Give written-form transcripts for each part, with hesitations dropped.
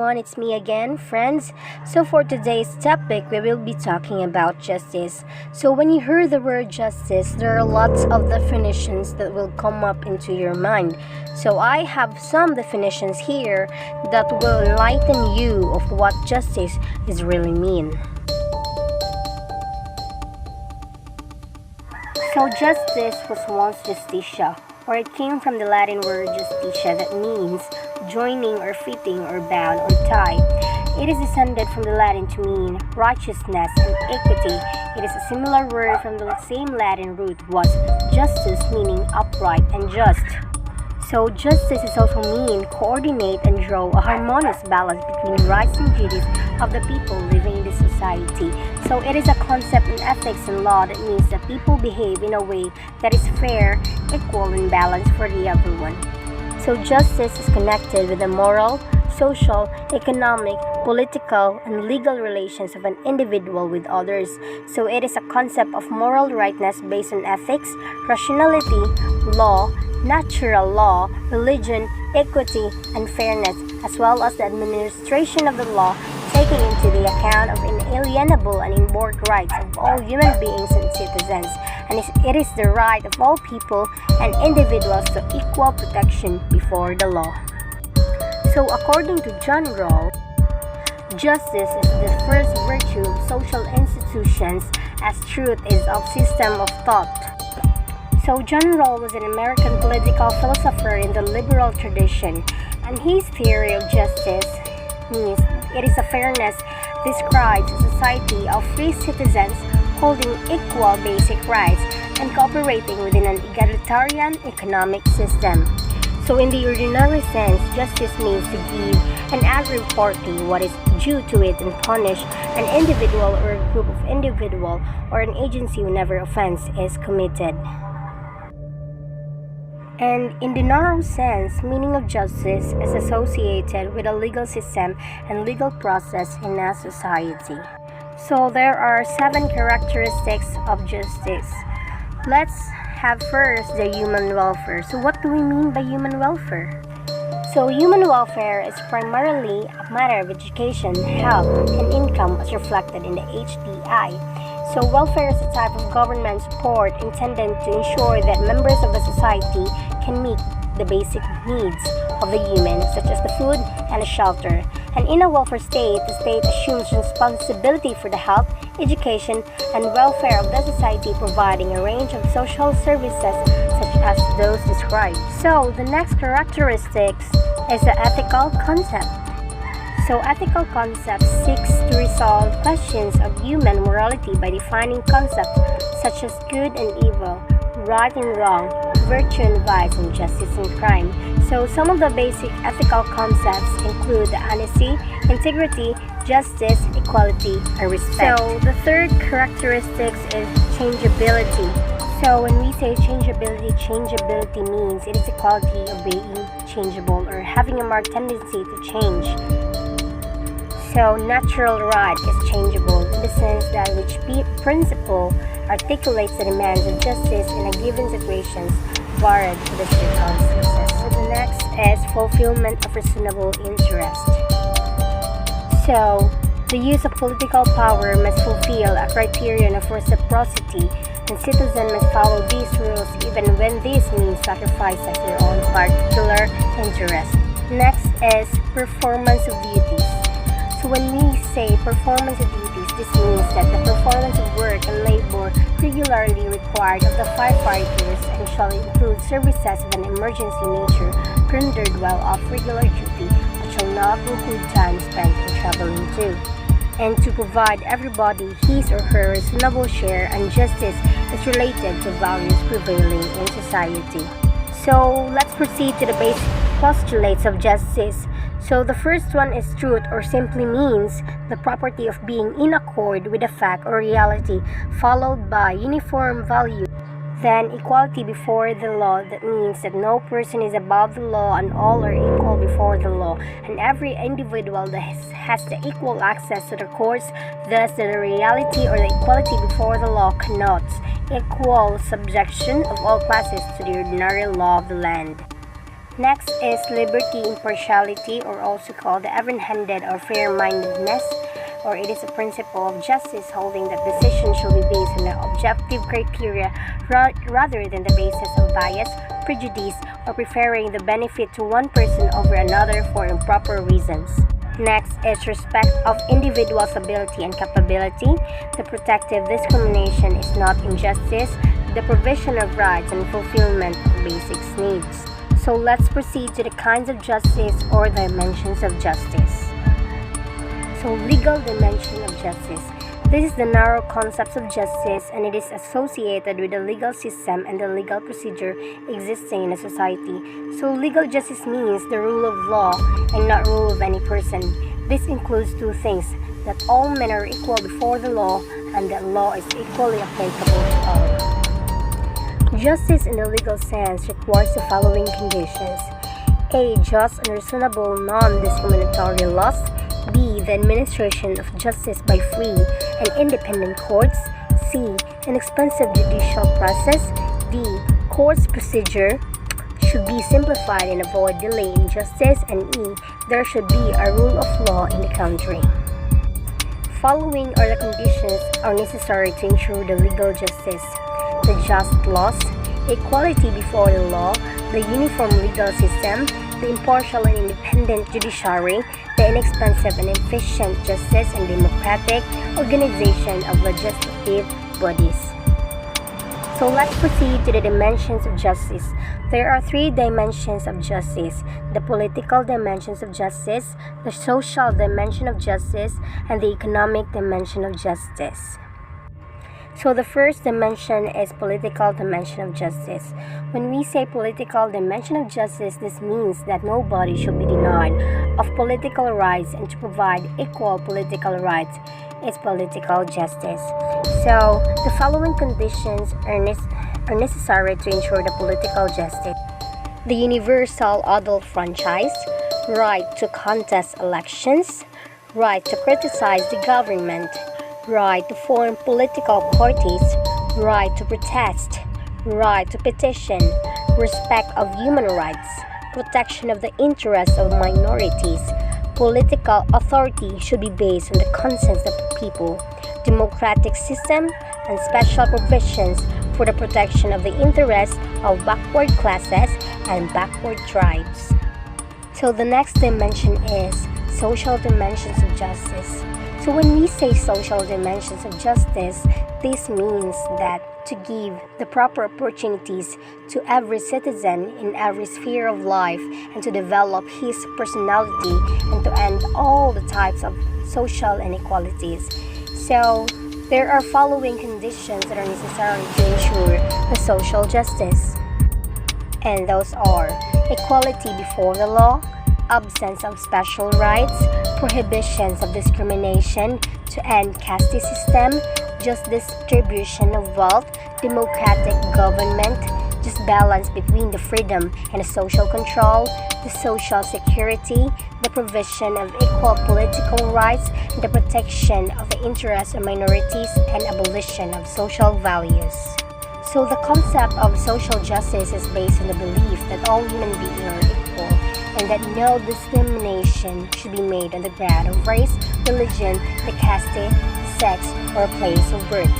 everyone, it's me again, friends. So for today's topic, we will be talking about justice. So when you hear the word justice, there are lots of definitions that will come up into your mind. So I have some definitions here that will enlighten you of what justice is really mean. So justice was once justitia, or it came from the Latin word justitia that means joining or fitting or bound or tie. It is descended from the Latin to mean righteousness and equity. It is a similar word from the same Latin root was justus, meaning upright and just. So justice is also mean coordinate and draw a harmonious balance between rights and duties of the people living in this society. So it is a concept in ethics and law that means that people behave in a way that is fair, equal, and balanced for the everyone. So justice is connected with the moral, social, economic, political, and legal relations of an individual with others. So it is a concept of moral rightness based on ethics, rationality, law, natural law, religion, equity, and fairness, as well as the administration of the law, taking into the account of inalienable and inborn rights of all human beings and citizens. And it is the right of all people and individuals to equal protection before the law. So according to John Rawls, justice is the first virtue of social institutions as truth is of system of thought. So John Rawls was an American political philosopher in the liberal tradition, and his theory of justice means it is a fairness describes a society of free citizens holding equal basic rights and cooperating within an egalitarian economic system. So in the ordinary sense, justice means to give an aggregate party what is due to it and punish an individual or a group of individual or an agency whenever offense is committed. And in the narrow sense, meaning of justice is associated with a legal system and legal process in a society. So there are 7 characteristics of justice. Let's have first the human welfare. So what do we mean by human welfare? So human welfare is primarily a matter of education, health, and income as reflected in the HDI. So welfare is a type of government support intended to ensure that members of the society can meet the basic needs of the human, such as the food and the shelter. And in a welfare state, the state assumes responsibility for the health, education, and welfare of the society, providing a range of social services such as those described. So the next characteristics is the ethical concept. So ethical concept seeks to resolve questions of human morality by defining concepts such as good and evil, right and wrong, virtue and vice, and justice and crime. So some of the basic ethical concepts include honesty, integrity, justice, equality, and respect. So the third characteristic is changeability. So when we say changeability means it is a quality of being changeable or having a marked tendency to change. So natural right is changeable in the sense that which principle articulates the demands of justice in a given situation varied to the circumstances. So the next is fulfillment of reasonable interest. So the use of political power must fulfill a criterion of reciprocity, and citizens must follow these rules even when this means sacrificing their own particular interest. Next is performance of duties. So when we say performance of duties, this means that the performance of work and labor regularly required of the firefighters and shall include services of an emergency nature rendered while off regular duty, but shall not include time spent in traveling to. And to provide everybody his or her reasonable share, and justice is related to values prevailing in society. So let's proceed to the basic postulates of justice. So the first one is truth, or simply means the property of being in accord with a fact or reality, followed by uniform value. Then equality before the law, that means that no person is above the law and all are equal before the law, and every individual has the equal access to the courts, thus the reality or the equality before the law connotes equal subjection of all classes to the ordinary law of the land. Next is liberty, impartiality, or also called the even-handed or fair-mindedness, or it is a principle of justice holding that decisions should be based on the objective criteria rather than the basis of bias, prejudice, or preferring the benefit to one person over another for improper reasons. Next is respect of individual's ability and capability. The protective discrimination is not injustice, the provision of rights and fulfillment of basic needs. So let's proceed to the kinds of justice or dimensions of justice. So legal dimension of justice. This is the narrow concept of justice, and it is associated with the legal system and the legal procedure existing in a society. So legal justice means the rule of law and not rule of any person. This includes two things: that all men are equal before the law and that law is equally applicable to all. Justice in the legal sense requires the following conditions: A. Just and reasonable non-discriminatory laws. B. The administration of justice by free and independent courts. C. An expensive judicial process. D. Court's procedure should be simplified and avoid delay in justice. And E. There should be a rule of law in the country. Following are the conditions are necessary to ensure the legal justice: the just laws, equality before the law, the uniform legal system, the impartial and independent judiciary, the inexpensive and efficient justice, and democratic organization of legislative bodies. So let's proceed to the dimensions of justice. There are three dimensions of justice: the political dimensions of justice, the social dimension of justice, and the economic dimension of justice. So the first dimension is political dimension of justice. When we say political dimension of justice, this means that nobody should be denied of political rights, and to provide equal political rights is political justice. So the following conditions are necessary to ensure the political justice: the universal adult franchise, right to contest elections, right to criticize the government, right to form political parties, right to protest, right to petition, respect of human rights, protection of the interests of minorities. Political authority should be based on the consent of the people, democratic system, and special provisions for the protection of the interests of backward classes and backward tribes. So the next dimension is social dimensions of justice. So when we say social dimensions of justice, this means that to give the proper opportunities to every citizen in every sphere of life, and to develop his personality, and to end all the types of social inequalities. So there are following conditions that are necessary to ensure the social justice. And those are equality before the law, absence of special rights, prohibitions of discrimination, to end caste system, just distribution of wealth, democratic government, just balance between the freedom and the social control, the social security, the provision of equal political rights, and the protection of the interests of minorities, and abolition of social values. So the concept of social justice is based on the belief that all human beings are equal, and that no discrimination should be made on the ground of race, religion, the caste, sex, or place of birth.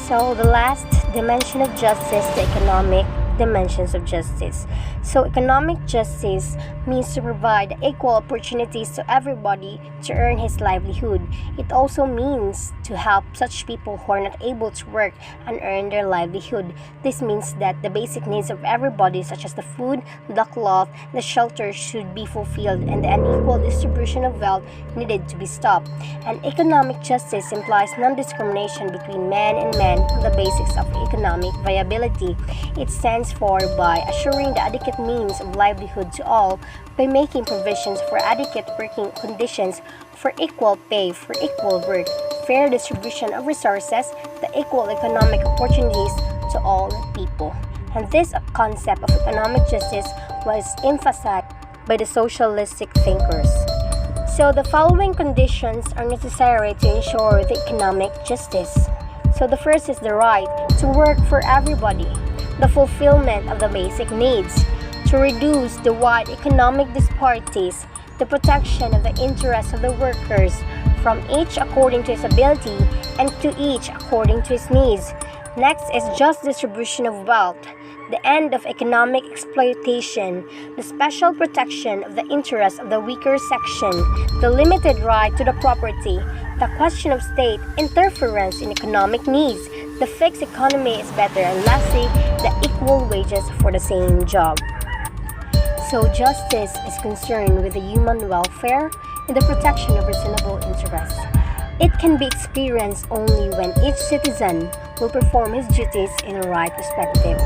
So the last dimension of justice, the economic dimensions of justice. So economic justice means to provide equal opportunities to everybody to earn his livelihood. It also means to help such people who are not able to work and earn their livelihood. This means that the basic needs of everybody, such as the food, the cloth, the shelter, should be fulfilled, and the unequal distribution of wealth needed to be stopped. And economic justice implies non-discrimination between men and men on the basics of economic viability. It stands for by assuring the adequate means of livelihood to all, by making provisions for adequate working conditions, for equal pay for equal work, fair distribution of resources, the equal economic opportunities to all people. And this concept of economic justice was emphasized by the socialistic thinkers. So the following conditions are necessary to ensure the economic justice. So the first is the right to work for everybody, the fulfillment of the basic needs, to to reduce the wide economic disparities, the protection of the interests of the workers, from each according to his ability and to each according to his needs. Next is just distribution of wealth, the end of economic exploitation, the special protection of the interests of the weaker section, the limited right to the property, the question of state interference in economic needs, the fixed economy is better, and lastly, the equal wages for the same job. So justice is concerned with the human welfare and the protection of reasonable interests. It can be experienced only when each citizen will perform his duties in a right perspective.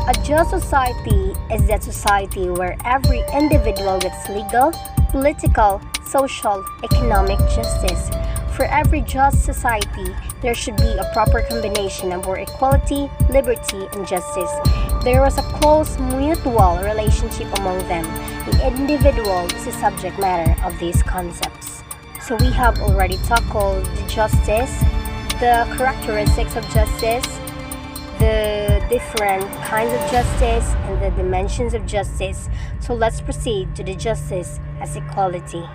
A just society is that society where every individual gets legal, political, social, economic justice. For every just society, there should be a proper combination of equality, liberty, and justice. There was a close mutual relationship among them. The individual is the subject matter of these concepts. So we have already tackled the justice, the characteristics of justice, the different kinds of justice, and the dimensions of justice. So let's proceed to the justice as equality.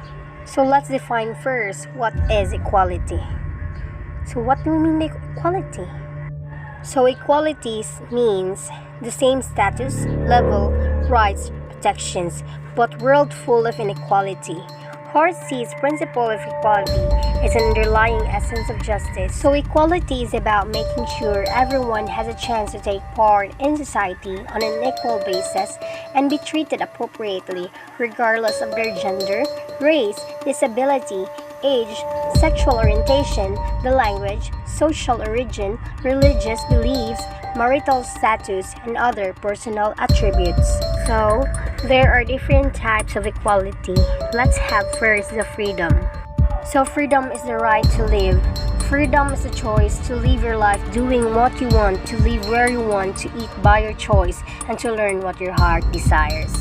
So let's define first what is equality. So what do we mean by equality? So equality means the same status, level, rights, protections, but world full of inequality. Horace's principle of equality is an underlying essence of justice. So equality is about making sure everyone has a chance to take part in society on an equal basis and be treated appropriately regardless of their gender, race, disability, age, sexual orientation, the language, social origin, religious beliefs, marital status, and other personal attributes. So, there are different types of equality. Let's have first the freedom. So, freedom is the right to live. Freedom is the choice to live your life doing what you want, to live where you want, to eat by your choice, and to learn what your heart desires.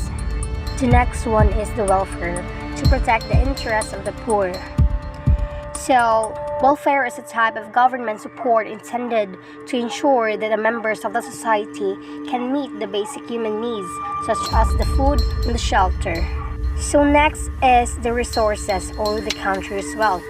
The next one is the welfare, to protect the interests of the poor. So, welfare is a type of government support intended to ensure that the members of the society can meet the basic human needs, such as the food and the shelter. So next is the resources or the country's wealth.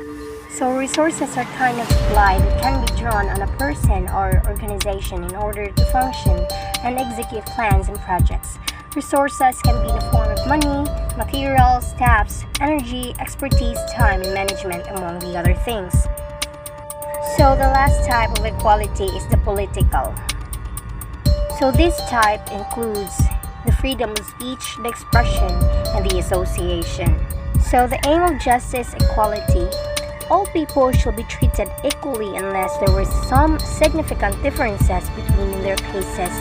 So resources are kind of supply that can be drawn on a person or organization in order to function and execute plans and projects. Resources can be in the form of money, materials, staffs, energy, expertise, time, and management, among the other things. So the last type of equality is the political. So this type includes the freedom of speech, the expression, and the association. So the aim of justice equality. All people shall be treated equally unless there were some significant differences between their cases.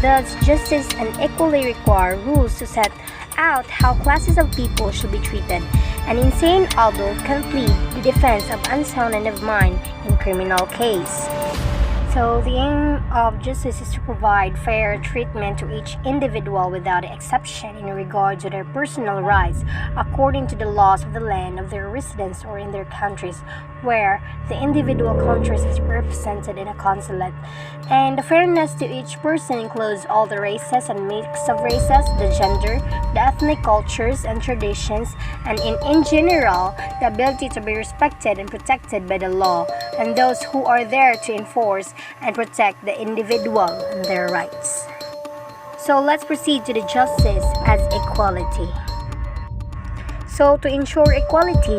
Thus, justice and equality require rules to set out how classes of people should be treated. An insane adult can plead the defense of unsoundness of mind in criminal case. So the aim of justice is to provide fair treatment to each individual without exception in regard to their personal rights according to the laws of the land of their residence or in their countries where the individual countries is represented in a consulate. And the fairness to each person includes all the races and mix of races, the gender, the ethnic cultures and traditions, and in general, the ability to be respected and protected by the law, and those who are there to enforce and protect the individual and their rights. So let's proceed to the justice as equality. So to ensure equality,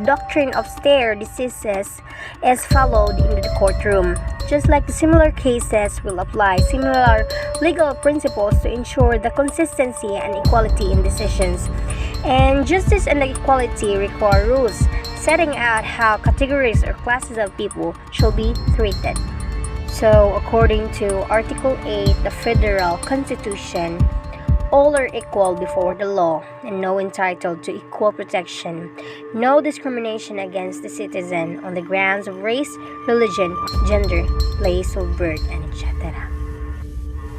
doctrine of stare decisis is followed in the courtroom. Just like the similar cases will apply similar legal principles to ensure the consistency and equality in decisions. And justice and equality require rules setting out how categories or classes of people shall be treated. So according to Article 8 of the Federal Constitution, all are equal before the law and no entitled to equal protection, no discrimination against the citizen on the grounds of race, religion, gender, place of birth, and etc.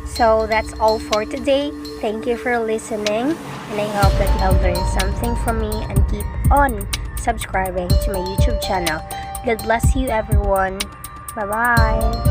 So that's all for today. Thank you for listening, and I hope that you have learned something from me, and keep on subscribing to my YouTube channel. God bless you everyone. Bye-bye.